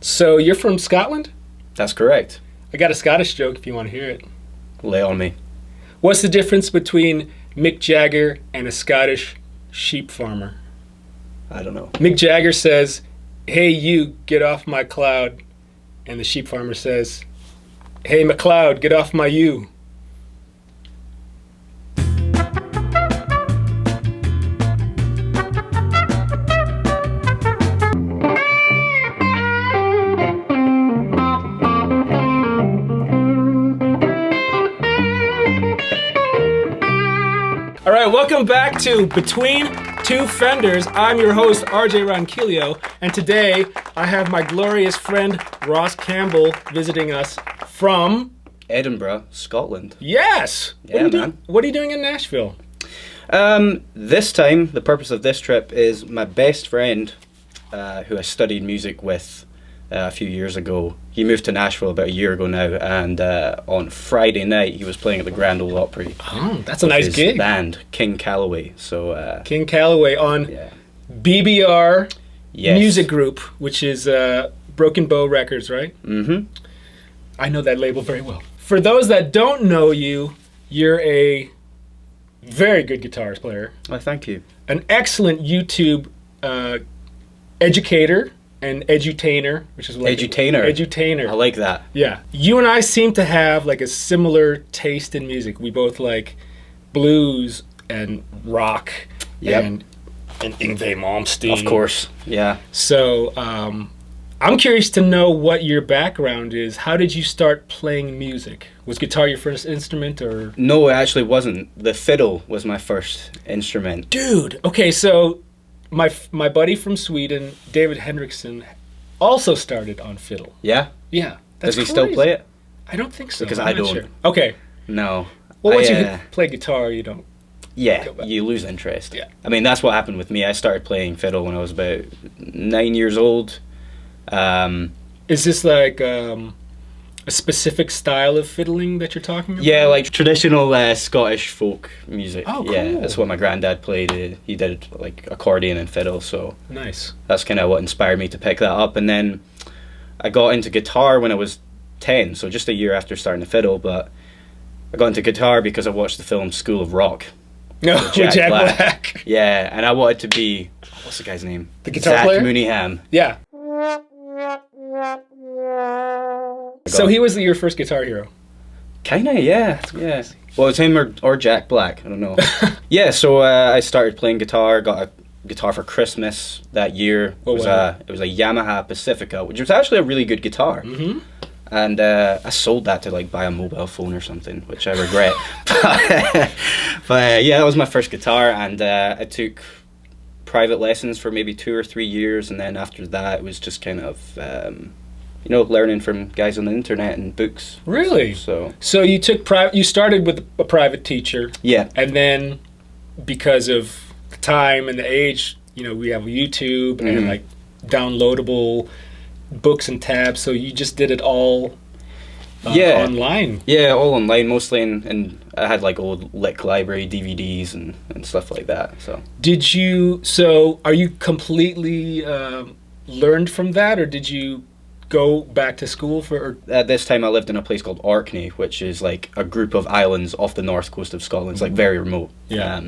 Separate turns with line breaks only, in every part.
So you're from Scotland?
That's correct.
I got a Scottish joke if you want to hear it.
Lay on me.
What's the difference between Mick Jagger and a Scottish sheep farmer?
I don't know.
Mick Jagger says, "Hey, you, get off my cloud." And the sheep farmer says, "Hey, McLeod, get off my ewe." All right, welcome back to Between Two Fenders. I'm your host, RJ Ronquillo, and today I have my glorious friend Ross Campbell visiting us from
Edinburgh, Scotland.
Yes.
Yeah, man.
What are you doing in Nashville?
This time, the purpose of this trip is my best friend, who I studied music with a few years ago. He moved to Nashville about a year ago now, and on Friday night he was playing at the Grand Ole Opry.
Oh, that's a nice
his
gig.
Band King Calloway. So
King Calloway on BBR
yes.
Music Group, which is Broken Bow Records, right?
Mm-hmm.
I know that label very well. For those that don't know you, you're a very good guitar player.
Oh, thank you.
An excellent YouTube educator and Edu-tainer, which is like
Edu-tainer.
Edu-tainer.
I like that.
Yeah. You and I seem to have like a similar taste in music. We both like blues and rock and Yngwie Malmsteen.
Of course. Yeah.
So I'm curious to know what your background is. How did you start playing music? Was guitar your first instrument or?
No, it actually wasn't. The fiddle was my first instrument.
Dude, okay, so my buddy from Sweden, David Henriksen, also started on fiddle.
Yeah?
Yeah.
Does he still play it?
I don't think so.
Because
I'm
I
not
don't.
sure. Okay.
No.
Well, once you play guitar, you don't.
Yeah, you lose interest.
Yeah.
I mean, that's what happened with me. I started playing fiddle when I was about 9 years old.
Is this like a specific style of fiddling that you're talking about?
Yeah, like traditional Scottish folk music.
Oh, cool.
Yeah, that's what my granddad played. He did like accordion and fiddle, so
nice.
That's kind of what inspired me to pick that up. And then I got into guitar when I was 10, so just a year after starting the fiddle. But I got into guitar because I watched the film School of Rock.
No, with Jack Black.
Yeah, and I wanted to be, what's the guy's name?
The guitar player?
Zach Mooneyham.
Yeah. So he was your first guitar hero?
Kinda, yeah. Yeah. Well, it's him or Jack Black. I don't know. Yeah, so I started playing guitar, got a guitar for Christmas that year. It was a Yamaha Pacifica, which was actually a really good guitar. Mm-hmm. And I sold that to like buy a mobile phone or something, which I regret. but yeah, that was my first guitar, and I took private lessons for maybe 2 or 3 years, and then after that it was just kind of learning from guys on the internet and books.
Really? So you took you started with a private teacher.
Yeah.
And then because of the time and the age, we have YouTube and like downloadable books and tabs, so you just did it all online.
Yeah, all online mostly, and I had like old Lick library DVDs and stuff like that. So are you completely learned from that, or did you go back to school for? At this time I lived in a place called Orkney, which is like a group of islands off the north coast of Scotland. It's like very remote.
Yeah.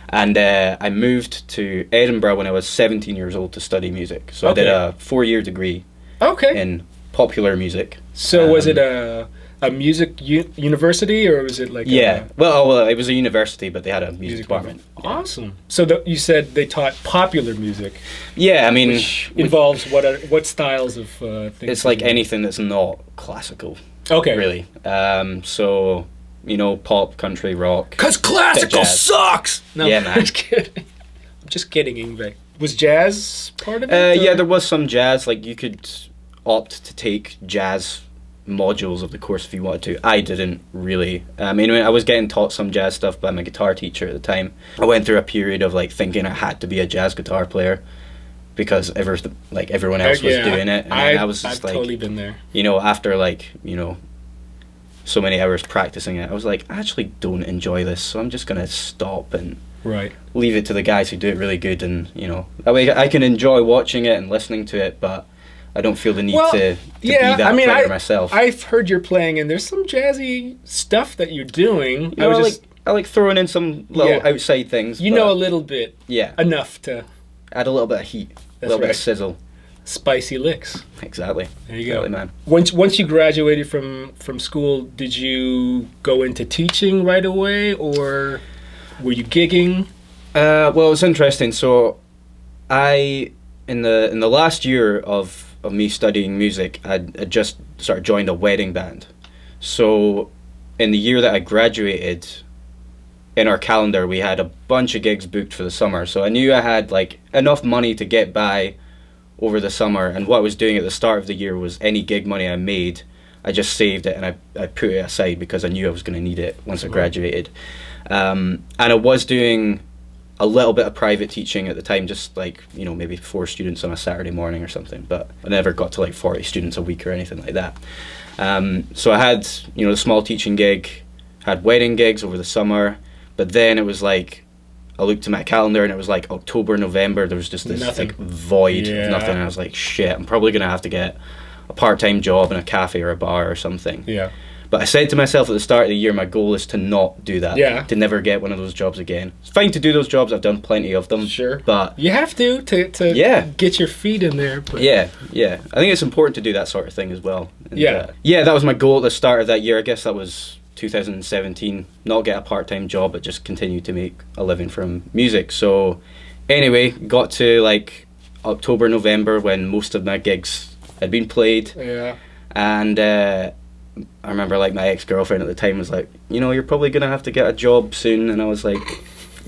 And I moved to Edinburgh when I was 17 years old to study music. So I did a 4-year degree in popular music.
So was it a music university, or was it like
well, it was a university, but they had a music department.
Awesome. So you said they taught popular music.
Yeah, I mean,
which involves what styles of things?
It's like anything that's not classical.
Okay.
Really. So pop, country, rock.
'Cause classical sucks. No,
yeah, man.
I'm just kidding, Yngwie. Was jazz part of it?
Yeah, there was some jazz. Like you could opt to take jazz modules of the course if you wanted to. I didn't really. I mean, I was getting taught some jazz stuff by my guitar teacher at the time. I went through a period of like thinking I had to be a jazz guitar player because everyone else was doing it, and I was just
I've totally been there.
After so many hours practicing it, I was like, I actually don't enjoy this, so I'm just gonna stop and leave it to the guys who do it really good, and that way I can enjoy watching it and listening to it, but I don't feel the need
Well,
to be
yeah,
that
I mean,
player myself.
I've heard you're playing, and there's some jazzy stuff that you're doing.
You know, I like throwing in some little outside things.
You know a little bit.
Yeah.
Enough to
add a little bit of heat, a little bit of sizzle.
Spicy licks.
Exactly.
There you go,
man.
Once you graduated from school, did you go into teaching right away, or were you gigging?
Well, it's interesting. So, in the last year of me studying music, I just sort of joined a wedding band. So, in the year that I graduated, in our calendar we had a bunch of gigs booked for the summer. So I knew I had like enough money to get by over the summer, and what I was doing at the start of the year was any gig money I made, I just saved it and I put it aside because I knew I was going to need it once I graduated. And I was doing a little bit of private teaching at the time, just like, you know, maybe 4 students on a Saturday morning or something, but I never got to like 40 students a week or anything like that. So I had, you know, the small teaching gig, had wedding gigs over the summer, but then it was like, I looked at my calendar and it was like October, November, there was just this like void of nothing, and I was like, shit, I'm probably going to have to get a part-time job in a cafe or a bar or something.
Yeah.
But I said to myself at the start of the year, my goal is to not do that.
Yeah.
To never get one of those jobs again. It's fine to do those jobs, I've done plenty of them.
Sure.
But
you have to get your feet in there. But.
Yeah. I think it's important to do that sort of thing as well. And,
yeah.
That was my goal at the start of that year. I guess that was 2017. Not get a part-time job, but just continue to make a living from music. So anyway, got to like October, November, when most of my gigs had been played.
Yeah.
And I remember like my ex-girlfriend at the time was like, you know, you're probably gonna have to get a job soon, and I was like,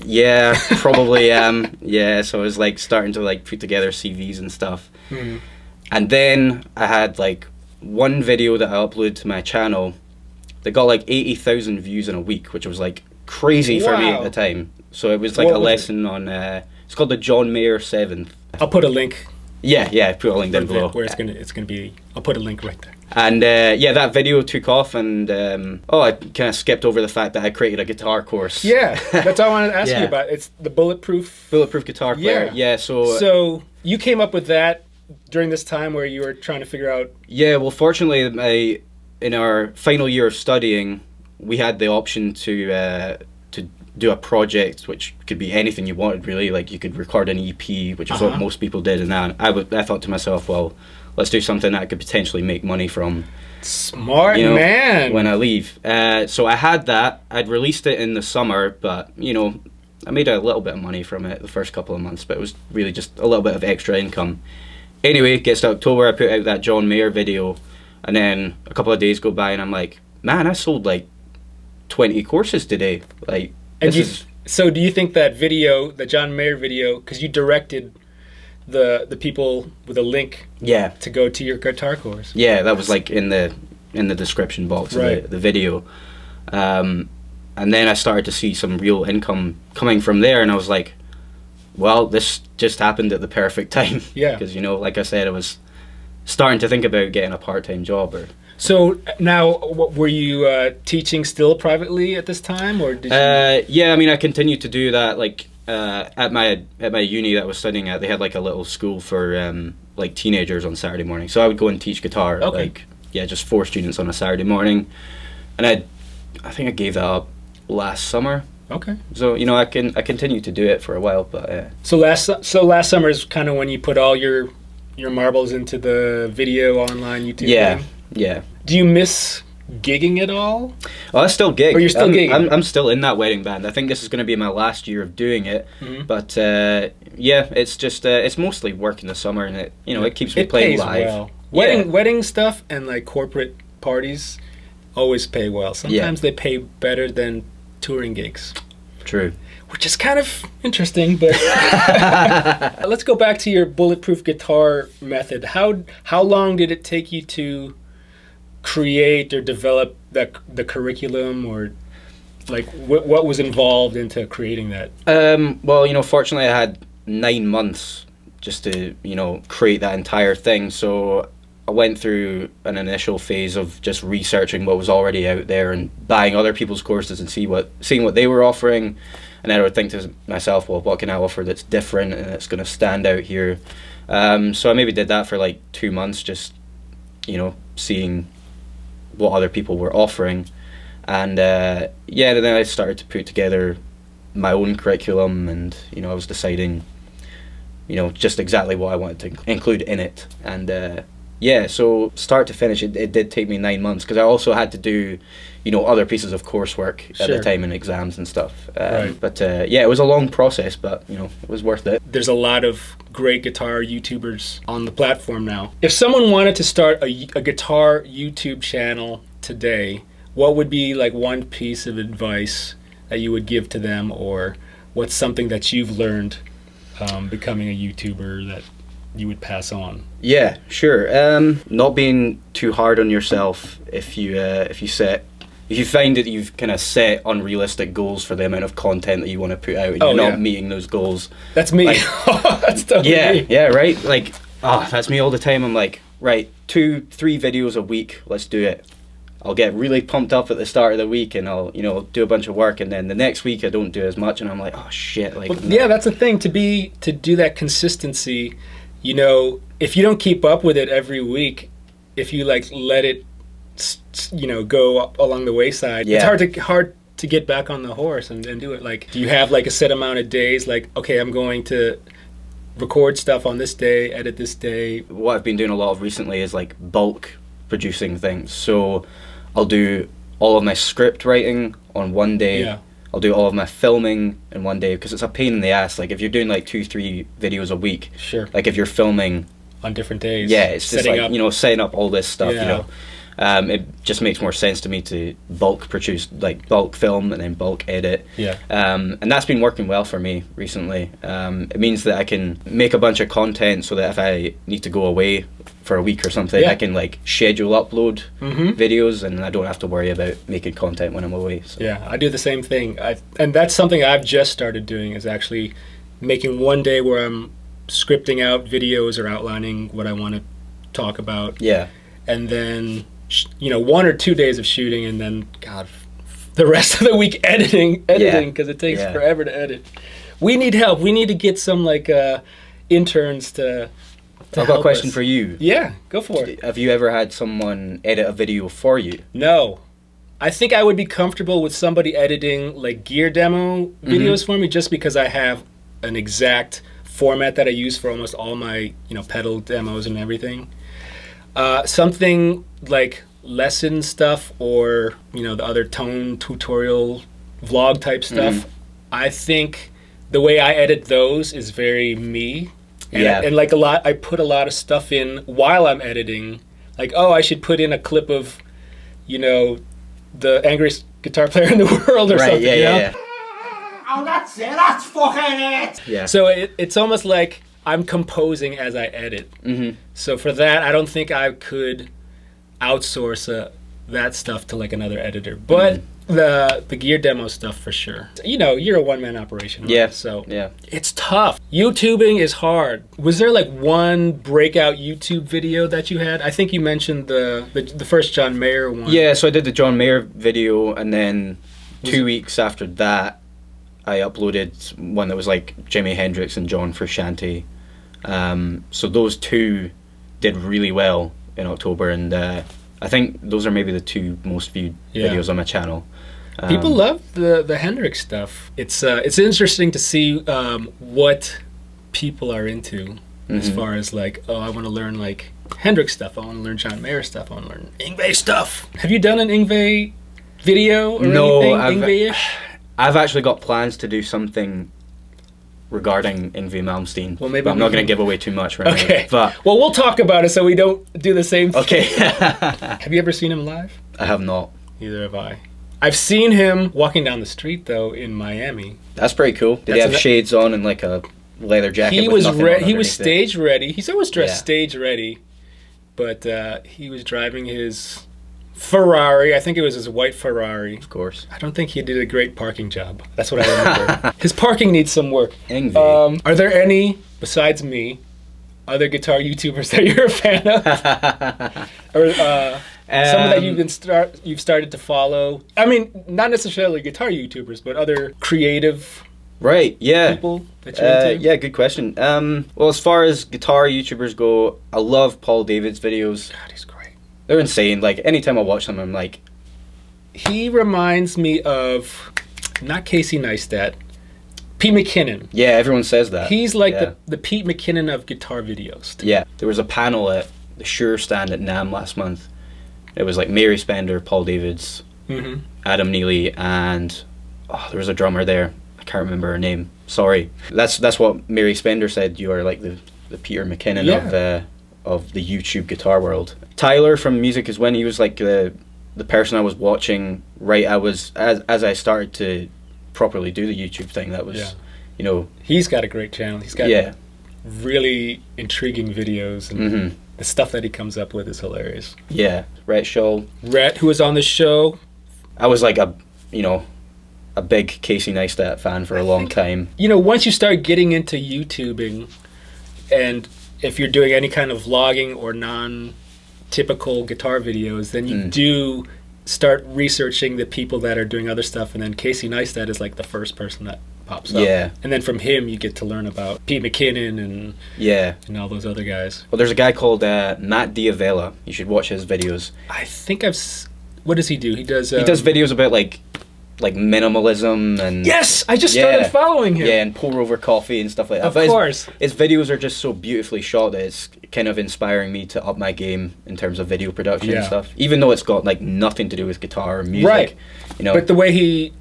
yeah, probably am. Yeah, so I was like starting to like put together CVs and stuff. And then I had like one video that I uploaded to my channel that got like 80,000 views in a week, which was like crazy for me at the time. So it was like a lesson on it's called the John Mayer 7th.
I'll put a link.
Yeah, put a link down below.
Where it's gonna be. I'll put a link right there.
And that video took off, and I kind of skipped over the fact that I created a guitar course.
Yeah, that's all I wanted to ask you about. It's the bulletproof
guitar player. Yeah,
so you came up with that during this time where you were trying to figure out.
Yeah, well, fortunately, in our final year of studying, we had the option to do a project, which could be anything you wanted, really. Like you could record an EP, which is what most people did, and I thought to myself, well, let's do something that I could potentially make money from.
Smart,
you know,
man.
When I leave. So I had that. I'd released it in the summer, but, you know, I made a little bit of money from it the first couple of months, but it was really just a little bit of extra income. Anyway, it gets to October, I put out that John Mayer video, and then a couple of days go by, and I'm like, man, I sold like 20 courses today. Like,
so do you think that video, the John Mayer video, because you directed the people with a link to go to your guitar course?
Yeah, that was like in the description box of the video. And then I started to see some real income coming from there, and I was like, well, this just happened at the perfect time. Yeah. Because, you know, like I said, I was starting to think about getting a part-time job.
So now, were you teaching still privately at this time, or did you?
Yeah, I mean, I continued to do that. Like at my uni that I was studying at, they had like a little school for like teenagers on Saturday morning. So I would go and teach guitar.
Okay.
Like just 4 students on a Saturday morning, and I think I gave that up last summer.
Okay.
So, you know, I continued to do it for a while, but
So last summer is kind of when you put all your marbles into the video online YouTube thing?
Yeah.
Do you miss gigging at all?
Oh, I still gig.
Or you're still gigging?
I'm still in that wedding band. I think this is going to be my last year of doing it. Mm-hmm. But it's just it's mostly work in the summer, and it keeps me playing live.
Well. Wedding stuff and like corporate parties always pay well. Sometimes they pay better than touring gigs.
True.
Which is kind of interesting, but let's go back to your bulletproof guitar method. How long did it take you to create or develop the curriculum, or like what was involved into creating that?
Well, you know, fortunately I had 9 months just to, you know, create that entire thing. So I went through an initial phase of just researching what was already out there and buying other people's courses and seeing what they were offering. And then I would think to myself, well, what can I offer that's different and that's going to stand out here? So I maybe did that for like 2 months, just, you know, seeing what other people were offering. And yeah, then I started to put together my own curriculum, and, you know, I was deciding, you know, just exactly what I wanted to include in it. And yeah, so start to finish, it did take me 9 months, because I also had to do, you know, other pieces of coursework at the time, and exams and stuff.
Right.
But yeah, it was a long process, but, you know, it was worth it.
There's a lot of great guitar YouTubers on the platform now. If someone wanted to start a guitar YouTube channel today, what would be like one piece of advice that you would give to them, or what's something that you've learned becoming a YouTuber that you would pass on?
Yeah, sure. Not being too hard on yourself. If you find that you've kind of set unrealistic goals for the amount of content that you want to put out, and you're not meeting those goals.
That's me.
Like,
that's totally me.
Yeah, right. Like, that's me all the time. I'm like, right, 2-3 videos a week. Let's do it. I'll get really pumped up at the start of the week, and I'll, you know, do a bunch of work, and then the next week I don't do as much, and I'm like, oh shit. Like,
yeah, that's the thing, to do that consistency. You know, if you don't keep up with it every week, if you like let it, you know, go up along the wayside, it's hard to get back on the horse and do it. Like, do you have like a set amount of days? Like, okay, I'm going to record stuff on this day, edit this day.
What I've been doing a lot of recently is like bulk producing things. So I'll do all of my script writing on one day.
Yeah.
I'll do all of my filming in one day, because it's a pain in the ass. Like, if you're doing like 2-3 videos a week,
sure.
Like if you're filming
on different days,
yeah, it's just like, you know, setting up all this stuff,
Yeah.
you know. It just makes more sense to me to bulk produce, like bulk film and then bulk edit.
Yeah.
And that's been working well for me recently. It means that I can make a bunch of content, so that if I need to go away for a week or something, I can like schedule upload videos, and I don't have to worry about making content when I'm away. So.
Yeah, I do the same thing. And that's something I've just started doing, is actually making one day where I'm scripting out videos or outlining what I want to talk about.
Yeah.
And then, you know, 1 or 2 days of shooting, and then, God, the rest of the week editing, because it takes forever to edit. We need help. We need to get some like interns to
I've got a question for you.
Yeah, go for it.
Have you ever had someone edit a video for you?
No. I think I would be comfortable with somebody editing like gear demo videos for me, just because I have an exact format that I use for almost all my, you know, pedal demos and everything. Something like lesson stuff, or, you know, the other tone tutorial vlog type stuff. I think the way I edit those is very me. And like I put a lot of stuff in while I'm editing. Like, oh, I should put in a clip of, you know, the angriest guitar player in the world or something. Yeah.
Oh, that's it. That's fucking it.
Yeah.
So it's almost like I'm composing as I edit. So for that, I don't think I could outsource that stuff to like another editor. But the gear demo stuff, for sure. You know, you're a one-man operation, right?
Yeah.
So
yeah,
it's tough. YouTubing is hard. Was there like one breakout YouTube video that you had? I think you mentioned the first John Mayer one.
Yeah, so I did the John Mayer video, and then 2 weeks after that, I uploaded one that was like Jimi Hendrix and John Frusciante. So those two did really well in October, and I think those are maybe the 2 most viewed videos on my channel.
People love the Hendrix stuff. It's interesting to see what people are into as far as like, oh, I want to learn like Hendrix stuff. I want to learn John Mayer stuff. I want to learn Yngwie stuff. Have you done an Yngwie video or anything? Yngwie-ish?
I've actually got plans to do something regarding Yngwie Malmsteen.
Well, maybe
but I'm not going to give away too much right now. But
well, we'll talk about it so we don't do the same thing.
Okay.
Have you ever seen him live?
I have not.
Neither have I. I've seen him walking down the street though in Miami.
That's pretty cool. Did he have shades on and like a leather jacket?
He
with
was he was
it?
stage ready. He's always dressed stage ready, but he was driving his Ferrari. I think it was his white Ferrari.
Of course.
I don't think he did a great parking job. That's what I remember. His parking needs some work.
Yngwie.
Are there any, besides me, other guitar YouTubers that you're a fan of? Or some that you've started to follow? I mean, not necessarily guitar YouTubers, but other creative
Right, yeah.
people that you're into?
Yeah, good question. Well, as far as guitar YouTubers go, I love Paul David's videos.
God, he's great.
They're insane. Like, anytime I watch them, I'm like...
He reminds me of, not Casey Neistat, Pete McKinnon.
Yeah, everyone says that.
He's like the Pete McKinnon of guitar videos.
Yeah, there was a panel at the Shure stand at NAMM last month. It was like Mary Spender, Paul Davids, Adam Neely, and there was a drummer there. I can't remember her name. Sorry. That's what Mary Spender said. You are like the Peter McKinnon of the YouTube guitar world. Tyler from Music Is When, he was like the person I was watching as I started to properly do the YouTube thing. That was, you know...
He's got a great channel. He's got really intriguing videos, and the stuff that he comes up with is hilarious.
Yeah. Rhett Shaw.
Rhett, who was on the show.
I was like a big Casey Neistat fan for a long time.
You know, once you start getting into YouTubing, and if you're doing any kind of vlogging or non-typical guitar videos, then you do start researching the people that are doing other stuff, and then Casey Neistat is like the first person that pops up.
Yeah.
And then from him you get to learn about Pete McKinnon and all those other guys.
Well, there's a guy called Matt Diavela. You should watch his videos.
I think what does he do? He does
videos about like minimalism and...
Yes! I just started following him.
Yeah, and pour over coffee and stuff like that.
Of course.
His videos are just so beautifully shot that it's kind of inspiring me to up my game in terms of video production and stuff. Even though it's got like nothing to do with guitar or music. Right. You know.
But the way he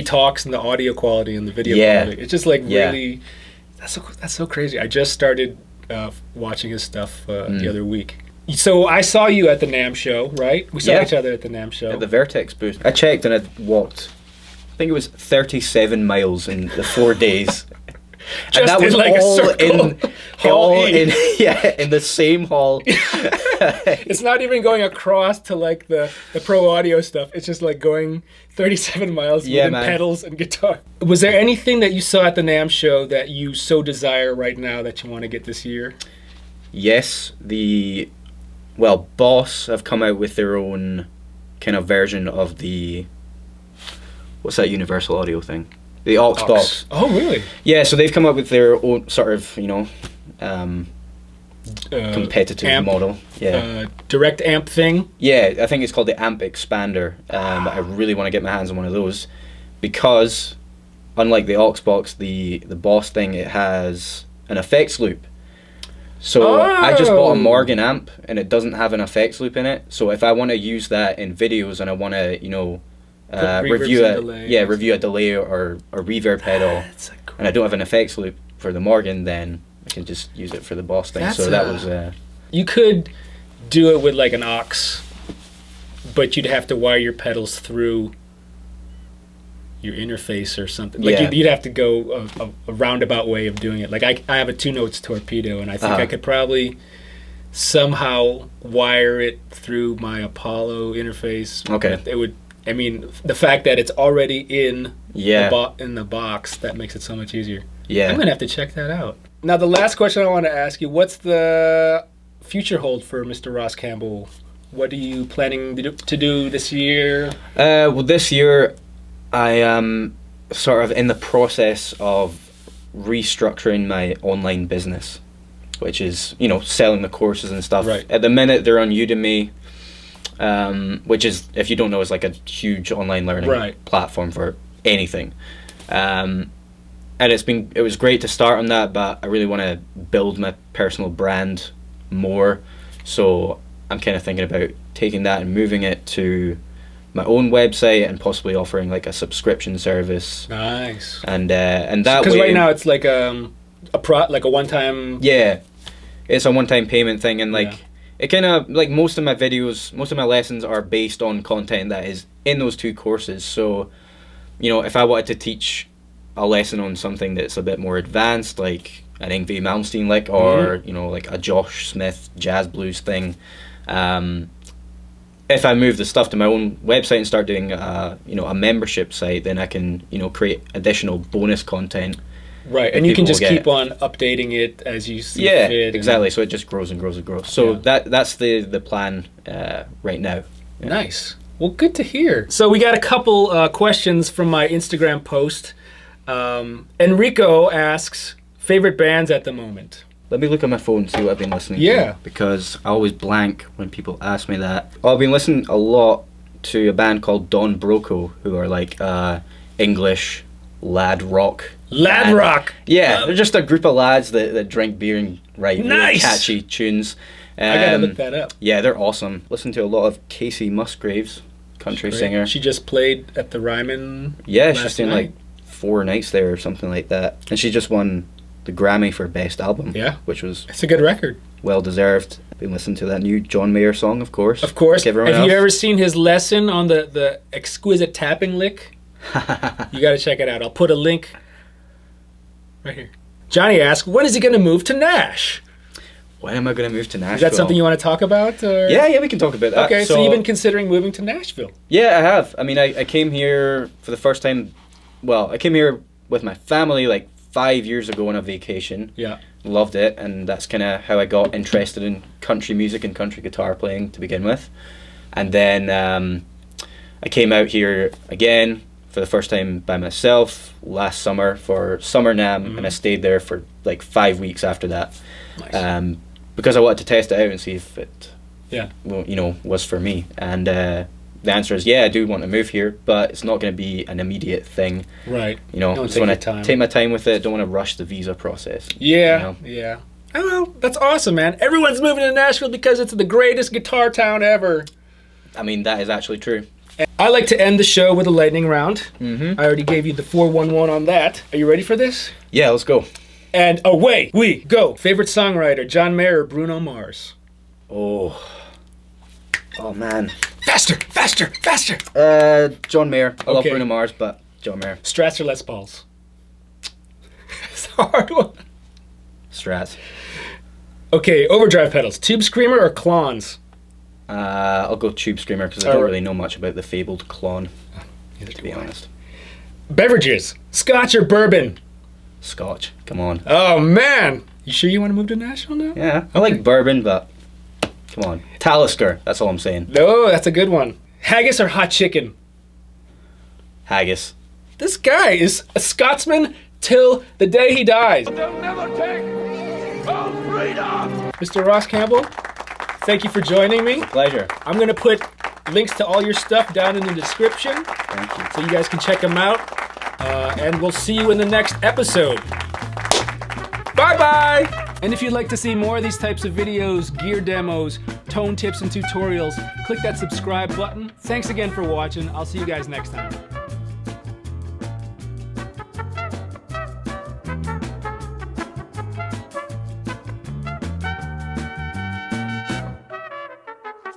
talks and the audio quality and the video quality, it's just like really... That's so crazy. I just started watching his stuff the other week. So I saw you at the NAMM show, right? We saw each other at the NAMM show.
At the Vertex booth. I checked and I walked, I think it was 37 miles in the 4 days. And that was
like
all in the same hall.
It's not even going across to like the pro audio stuff. It's just like going 37 miles with pedals and guitar. Was there anything that you saw at the NAMM show that you so desire right now that you want to get this year?
Yes, Boss have come out with their own kind of version of the... What's that Universal Audio thing? The aux box.
Oh, really?
Yeah, so they've come up with their own sort of, competitive model. Yeah.
Direct amp thing?
Yeah, I think it's called the Amp Expander. I really want to get my hands on one of those because, unlike the aux box, the Boss thing, it has an effects loop. So I just bought a Morgan amp and it doesn't have an effects loop in it. So if I want to use that in videos and I want to, review a delay or a reverb pedal, and I don't have an effects loop for the Morgan, then I can just use it for the Boss thing. That was...
You could do it with like an aux, but you'd have to wire your pedals through your interface or something. Like you'd have to go a roundabout way of doing it. Like I have a 2 notes torpedo, and I think I could probably somehow wire it through my Apollo interface.
Okay.
It would... I mean, the fact that it's already in the box, that makes it so much easier.
Yeah.
I'm going to have to check that out. Now, the last question I want to ask you, what's the future hold for Mr. Ross Campbell? What are you planning to do this year?
Well, this year I am sort of in the process of restructuring my online business, which is, selling the courses and stuff.
Right.
At the minute, they're on Udemy. Which is, if you don't know, is like a huge online learning platform for anything. And it was great to start on that, but I really want to build my personal brand more. So I'm kind of thinking about taking that and moving it to my own website and possibly offering like a subscription service.
Nice.
And that
because right now it's like a one-time.
Yeah, it's a one-time payment thing, and it kind of, like, most of my videos, most of my lessons are based on content that is in those 2 courses. So, if I wanted to teach a lesson on something that's a bit more advanced, like an Yngwie Malmsteen lick, or, like a Josh Smith jazz blues thing, if I move the stuff to my own website and start doing, a membership site, then I can, create additional bonus content.
Right, and you can just keep on updating it as you see fit.
Yeah, exactly. So it just grows and grows and grows. So that's the plan right now. Yeah.
Nice. Well, good to hear. So we got a couple questions from my Instagram post Enrico asks, favorite bands at the moment?
Let me look at my phone and see what I've been listening
Yeah.
to. Because I always blank when people ask me that. Well, I've been listening a lot to a band called Don Broco, who are like English lad rock.
Lad
band.
rock!
Yeah, they're just a group of lads that drink beer and write really
Nice!
catchy tunes.
I gotta look that up.
Yeah, they're awesome. Listen to a lot of Casey Musgraves, country singer.
She just played at the Ryman.
Yeah, she's doing
night.
like 4 nights there or something like that. And she just won the Grammy for Best Album.
Yeah.
Which was
It's a good record.
well deserved. Been listening to that new John Mayer song, of course.
Of course.
Like everyone
Have you
else.
ever seen his lesson on the exquisite tapping lick? You gotta check it out. I'll put a link right here. Johnny asks, when is he gonna move to Nash?
When am I going to move to Nashville?
Is that something you want to talk about? Or?
Yeah, we can talk about that.
Okay, so you've been considering moving to Nashville.
Yeah, I have. I mean, I came here for the first time. Well, I came here with my family like 5 years ago on a vacation.
Yeah.
Loved it, and that's kind of how I got interested in country music and country guitar playing to begin with. And then I came out here again for the first time by myself last summer for Summer NAMM, and I stayed there for like 5 weeks after that.
Nice.
Because I wanted to test it out and see if it,
Yeah.
well, was for me. And the answer is, yeah, I do want to move here, but it's not going to be an immediate thing.
Right.
I
Don't
just
take
want
your
to
time.
take my time with it. Don't want to rush the visa process.
Yeah.
you know?
Yeah. Oh, well, that's awesome, man. Everyone's moving to Nashville because it's the greatest guitar town ever.
I mean, that is actually true.
I like to end the show with a lightning round.
Mm-hmm.
I already gave you the 411 on that. Are you ready for this?
Yeah, let's go.
And away we go. Favorite songwriter, John Mayer or Bruno Mars?
Oh man.
Faster, faster, faster.
John Mayer. I love
Okay.
Bruno Mars, but John Mayer.
Strats or Les Pauls? It's a hard one.
Strats.
Okay, overdrive pedals, Tube Screamer or Klons?
I'll go Tube Screamer because I don't really know much about the fabled Klon, to be honest.
Beverages, Scotch or bourbon?
Scotch. Come on.
Oh man, you sure you want to move to Nashville now?
Yeah, I like bourbon, but come on. Talisker. That's all I'm saying.
No, that's a good one. Haggis or hot chicken?
Haggis.
This guy is a Scotsman till the day he dies.
They'll never take our freedom!
Mr. Ross Campbell, thank you for joining me.
Pleasure.
I'm going to put links to all your stuff down in the description
Thank you.
so you guys can check them out. And we'll see you in the next episode. Bye-bye! And if you'd like to see more of these types of videos, gear demos, tone tips, and tutorials, click that subscribe button. Thanks again for watching. I'll see you guys next time.